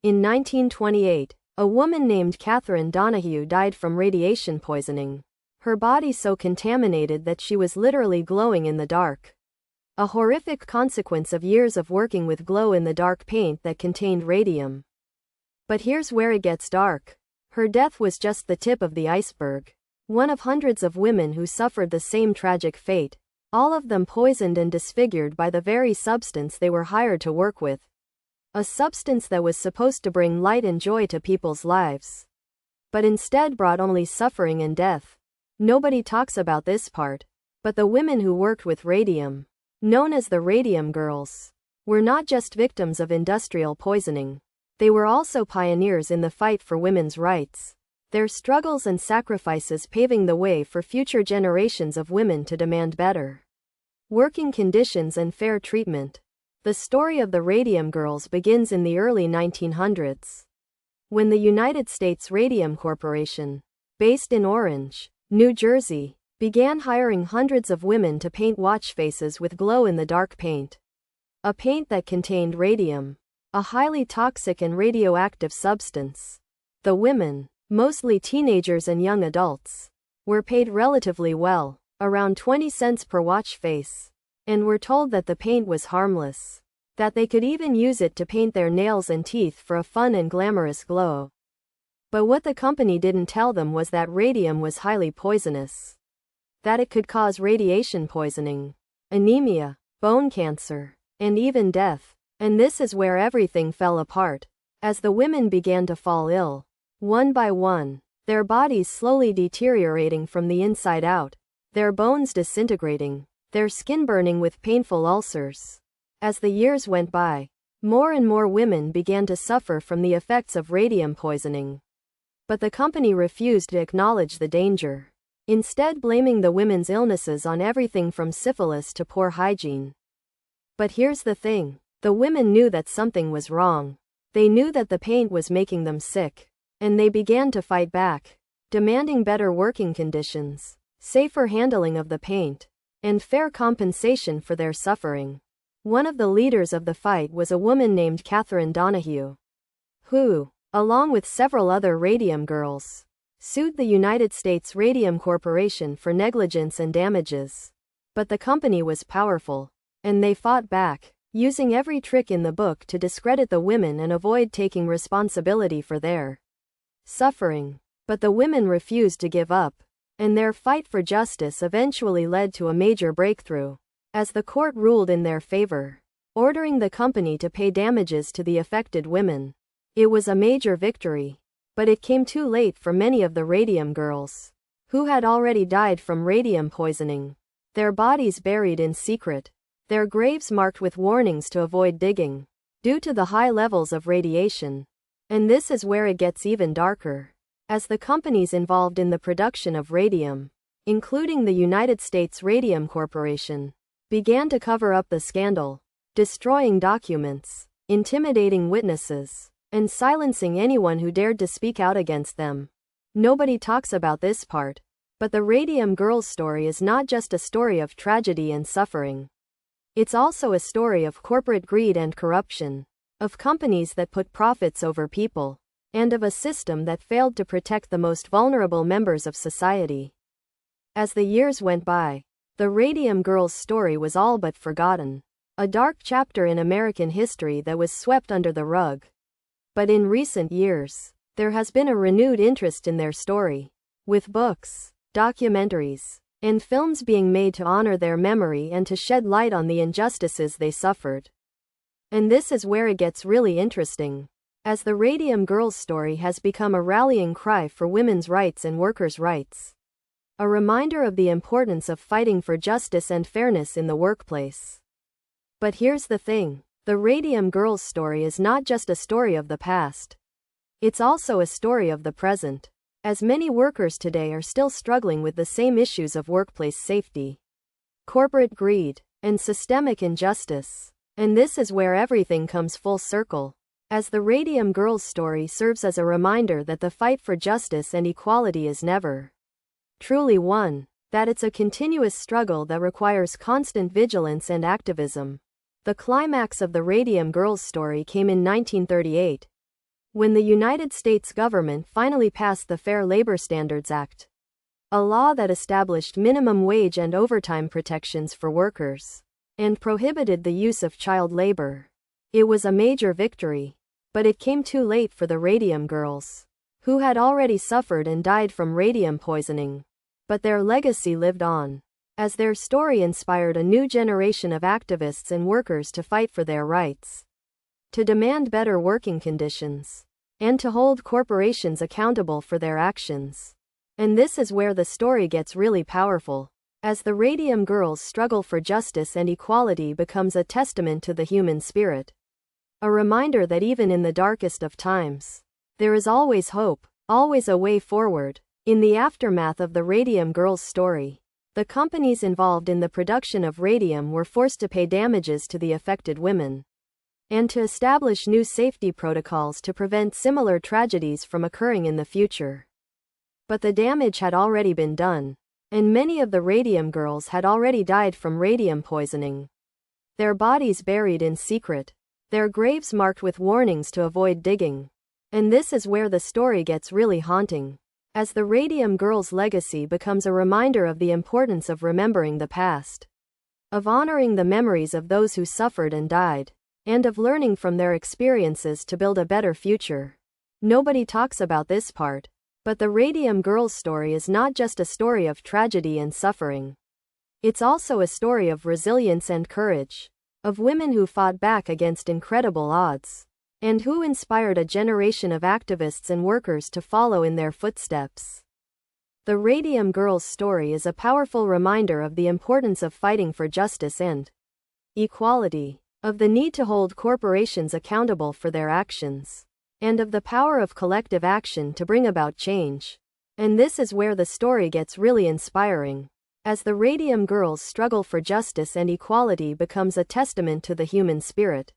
In 1928, a woman named Catherine Donahue died from radiation poisoning. Her body so contaminated that she was literally glowing in the dark. A horrific consequence of years of working with glow-in-the-dark paint that contained radium. But here's where it gets dark. Her death was just the tip of the iceberg. One of hundreds of women who suffered the same tragic fate, all of them poisoned and disfigured by the very substance they were hired to work with. A substance that was supposed to bring light and joy to people's lives, but instead brought only suffering and death. Nobody talks about this part, but the women who worked with radium, known as the Radium Girls, were not just victims of industrial poisoning. They were also pioneers in the fight for women's rights, their struggles and sacrifices paving the way for future generations of women to demand better working conditions and fair treatment. The story of the Radium Girls begins in the early 1900s, when the United States Radium Corporation, based in Orange, New Jersey, began hiring hundreds of women to paint watch faces with glow-in-the-dark paint. A paint that contained radium, a highly toxic and radioactive substance. The women, mostly teenagers and young adults, were paid relatively well, around 20 cents per watch face, and were told that the paint was harmless, that they could even use it to paint their nails and teeth for a fun and glamorous glow. But what the company didn't tell them was that radium was highly poisonous, that it could cause radiation poisoning, anemia, bone cancer, and even death. And this is where everything fell apart. As the women began to fall ill, one by one, their bodies slowly deteriorating from the inside out, their bones disintegrating, their skin burning with painful ulcers. As the years went by, more and more women began to suffer from the effects of radium poisoning. But the company refused to acknowledge the danger, instead blaming the women's illnesses on everything from syphilis to poor hygiene. But here's the thing. The women knew that something was wrong. They knew that the paint was making them sick. And they began to fight back, demanding better working conditions, safer handling of the paint, and fair compensation for their suffering. One of the leaders of the fight was a woman named Catherine Donahue, who, along with several other Radium Girls, sued the United States Radium Corporation for negligence and damages. But the company was powerful, and they fought back, using every trick in the book to discredit the women and avoid taking responsibility for their suffering. But the women refused to give up, and their fight for justice eventually led to a major breakthrough, as the court ruled in their favor, ordering the company to pay damages to the affected women. It was a major victory, but it came too late for many of the Radium Girls, who had already died from radium poisoning, their bodies buried in secret, their graves marked with warnings to avoid digging, due to the high levels of radiation. And this is where it gets even darker, as the companies involved in the production of radium, including the United States Radium Corporation, began to cover up the scandal, destroying documents, intimidating witnesses, and silencing anyone who dared to speak out against them. Nobody talks about this part, but the Radium Girls story is not just a story of tragedy and suffering. It's also a story of corporate greed and corruption, of companies that put profits over people, and of a system that failed to protect the most vulnerable members of society. As the years went by, the Radium Girls story was all but forgotten, a dark chapter in American history that was swept under the rug. But in recent years, there has been a renewed interest in their story, with books, documentaries, and films being made to honor their memory and to shed light on the injustices they suffered. And this is where it gets really interesting, as the Radium Girls story has become a rallying cry for women's rights and workers' rights. A reminder of the importance of fighting for justice and fairness in the workplace. But here's the thing, the Radium Girls story is not just a story of the past. It's also a story of the present, as many workers today are still struggling with the same issues of workplace safety, corporate greed, and systemic injustice. And this is where everything comes full circle, as the Radium Girls story serves as a reminder that the fight for justice and equality is never truly won, that it's a continuous struggle that requires constant vigilance and activism. The climax of the Radium Girls story came in 1938, when the United States government finally passed the Fair Labor Standards Act, a law that established minimum wage and overtime protections for workers, and prohibited the use of child labor. It was a major victory, but it came too late for the radium girls, who had already suffered and died from radium poisoning. But their legacy lived on, as their story inspired a new generation of activists and workers to fight for their rights, to demand better working conditions, and to hold corporations accountable for their actions. And this is where the story gets really powerful, as the Radium Girls' struggle for justice and equality becomes a testament to the human spirit. A reminder that even in the darkest of times, there is always hope, always a way forward. In the aftermath of the Radium Girls' story, the companies involved in the production of radium were forced to pay damages to the affected women, and to establish new safety protocols to prevent similar tragedies from occurring in the future. But the damage had already been done, and many of the Radium Girls had already died from radium poisoning, their bodies buried in secret, their graves marked with warnings to avoid digging. And this is where the story gets really haunting, as the Radium Girls' legacy becomes a reminder of the importance of remembering the past, of honoring the memories of those who suffered and died, and of learning from their experiences to build a better future. Nobody talks about this part, but the Radium Girls' story is not just a story of tragedy and suffering. It's also a story of resilience and courage, of women who fought back against incredible odds, and who inspired a generation of activists and workers to follow in their footsteps. The Radium Girls' story is a powerful reminder of the importance of fighting for justice and equality, of the need to hold corporations accountable for their actions, and of the power of collective action to bring about change. And this is where the story gets really inspiring, as the Radium Girls' struggle for justice and equality becomes a testament to the human spirit.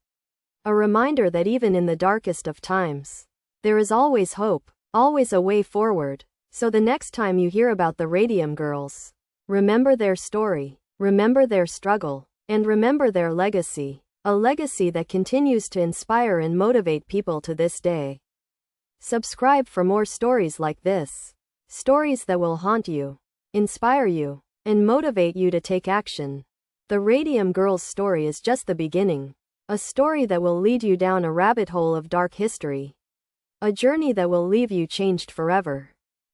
A reminder that even in the darkest of times, there is always hope, always a way forward. So the next time you hear about the Radium Girls, remember their story, remember their struggle, and remember their legacy. A legacy that continues to inspire and motivate people to this day. Subscribe for more stories like this. Stories that will haunt you, inspire you, and motivate you to take action. The Radium Girls' story is just the beginning. A story that will lead you down a rabbit hole of dark history. A journey that will leave you changed forever.